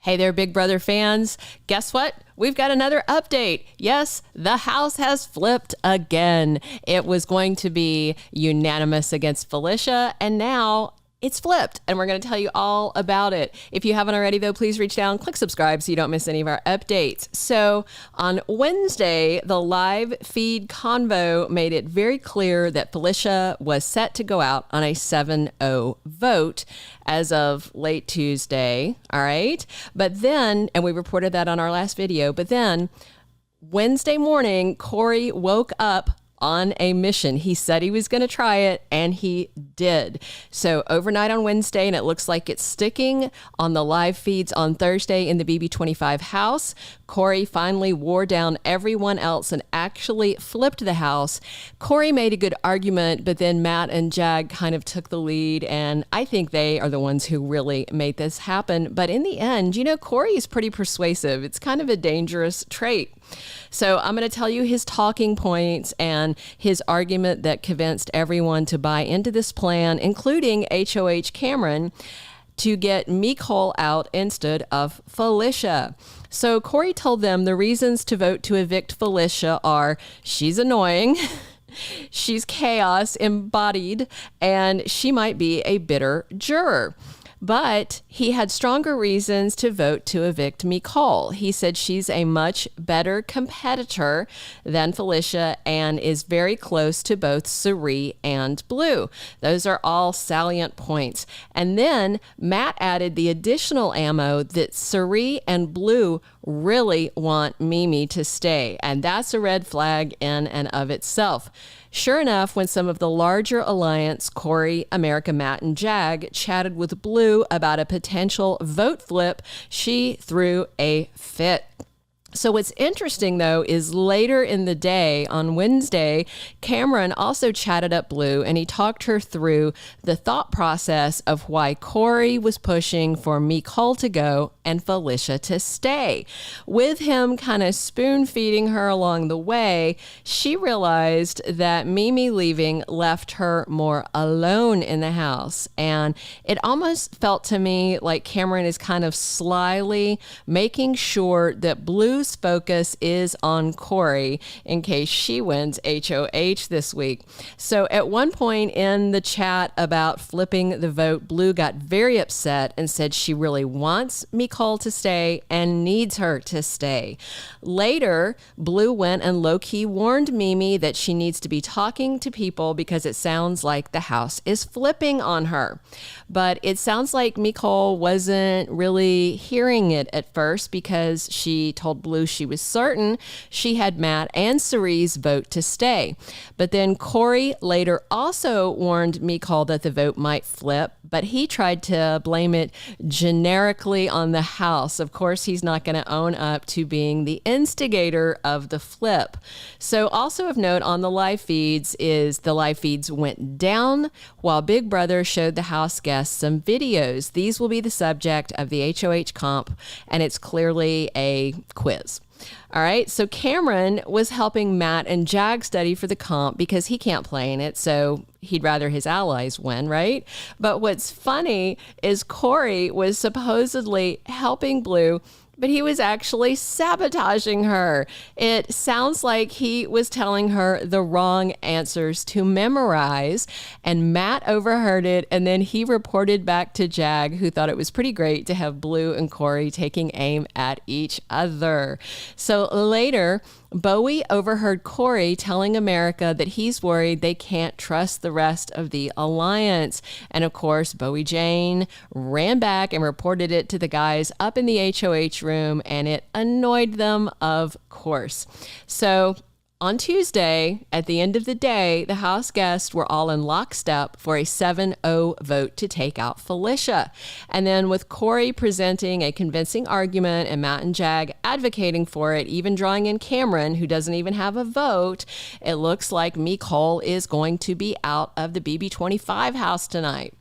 Hey there, Big Brother fans. Guess what? We've got another update. Yes, the house has flipped again. It was going to be unanimous against Felicia, and now it's flipped, and we're going to tell you all about it. If you haven't already, though, please reach down, click subscribe so you don't miss any of our updates. So on Wednesday, the live feed convo made it very clear that Felicia was set to go out on a 7-0 vote as of late Tuesday. All right. But then, and we reported that on our last video, but then Wednesday morning, Cory woke up on a mission. He said he was going to try it, and he did. So overnight on Wednesday, and it looks like it's sticking on the live feeds on Thursday in the BB25 house, Cory finally wore down everyone else and actually flipped the house. Cory made a good argument, but then Matt and Jag kind of took the lead, and I think they are the ones who really made this happen. But in the end, you know, Cory is pretty persuasive. It's kind of a dangerous trait. So I'm going to tell you his talking points and his argument that convinced everyone to buy into this plan, including HOH Cameron, to get Mecole out instead of Felicia. So Cory told them the reasons to vote to evict Felicia are she's annoying, she's chaos embodied, and she might be a bitter juror. But he had stronger reasons to vote to evict Mecole. He said she's a much better competitor than Felicia and is very close to both Cirie and Blue. Those are all salient points. And then Matt added the additional ammo that Cirie and Blue really want Mimi to stay. And that's a red flag in and of itself. Sure enough, when some of the larger alliance, Cory, America, Matt, and Jag, chatted with Blue about a potential vote flip, she threw a fit. So what's interesting, though, is later in the day, on Wednesday, Cameron also chatted up Blue, and he talked her through the thought process of why Cory was pushing for Mecole to go and Felicia to stay. With him kind of spoon-feeding her along the way, she realized that Mimi leaving left her more alone in the house. And it almost felt to me like Cameron is kind of slyly making sure that Blue's focus is on Cory in case she wins HOH this week. So at one point in the chat about flipping the vote, Blue got very upset and said she really wants Mecole to stay and needs her to stay. Later, Blue went and low-key warned Mimi that she needs to be talking to people because it sounds like the house is flipping on her. But it sounds like Mecole wasn't really hearing it at first because she told Blue she was certain she had Matt and Cirie's vote to stay. But then Cory later also warned Mecole that the vote might flip, but he tried to blame it generically on the house. Of course, he's not going to own up to being the instigator of the flip. So also of note on the live feeds is the live feeds went down while Big Brother showed the house guests some videos. These will be the subject of the HOH comp, and it's clearly a quiz. All right, so Cameron was helping Matt and Jag study for the comp because he can't play in it, so he'd rather his allies win, right? But what's funny is Cory was supposedly helping Blue, but he was actually sabotaging her. It sounds like he was telling her the wrong answers to memorize, and Matt overheard it, and then he reported back to Jag, who thought it was pretty great to have Blue and Cory taking aim at each other. So later, Bowie overheard Cory telling America that he's worried they can't trust the rest of the alliance. And of course, Bowie Jane ran back and reported it to the guys up in the HOH room, and it annoyed them, of course. So on Tuesday, at the end of the day, the house guests were all in lockstep for a 7-0 vote to take out Felicia. And then with Cory presenting a convincing argument and Matt and Jag advocating for it, even drawing in Cameron, who doesn't even have a vote, it looks like Mecole is going to be out of the BB25 house tonight.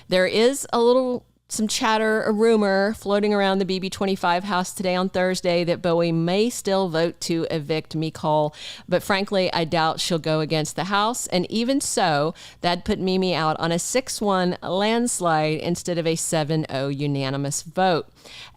There is a little some chatter, a rumor floating around the BB25 house today on Thursday that Bowie may still vote to evict Mecole, but frankly, I doubt she'll go against the house. And even so, that put Mimi out on a 6-1 landslide instead of a 7-0 unanimous vote.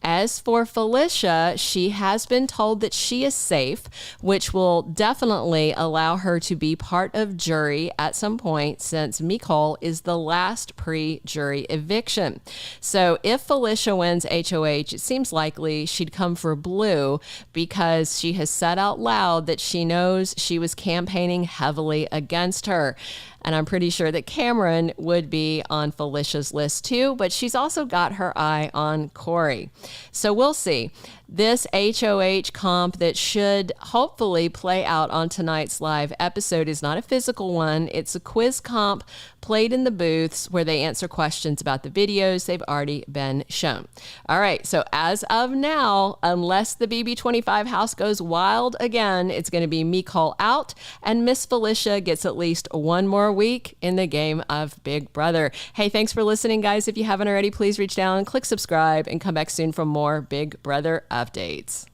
As for Felicia, she has been told that she is safe, which will definitely allow her to be part of jury at some point, since Mecole is the last pre-jury eviction. So if Felicia wins HOH, it seems likely she'd come for blue, because she has said out loud that she knows she was campaigning heavily against her. And I'm pretty sure that Cameron would be on Felicia's list too, but she's also got her eye on Cory. So we'll see. This HOH comp that should hopefully play out on tonight's live episode is not a physical one. It's a quiz comp played in the booths where they answer questions about the videos they've already been shown. All right, so as of now, unless the BB25 house goes wild again, it's going to be Mecole out, and Miss Felicia gets at least one more week in the game of Big Brother. Hey, thanks for listening, guys. If you haven't already, please reach down, click subscribe, and come back soon for more Big Brother updates.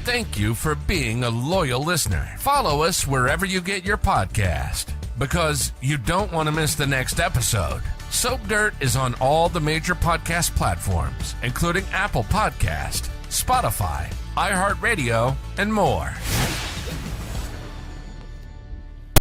Thank you for being a loyal listener. Follow us wherever you get your podcast, because you don't want to miss the next episode. Soap Dirt is on all the major podcast platforms, including Apple Podcast, Spotify, iHeartRadio, and more.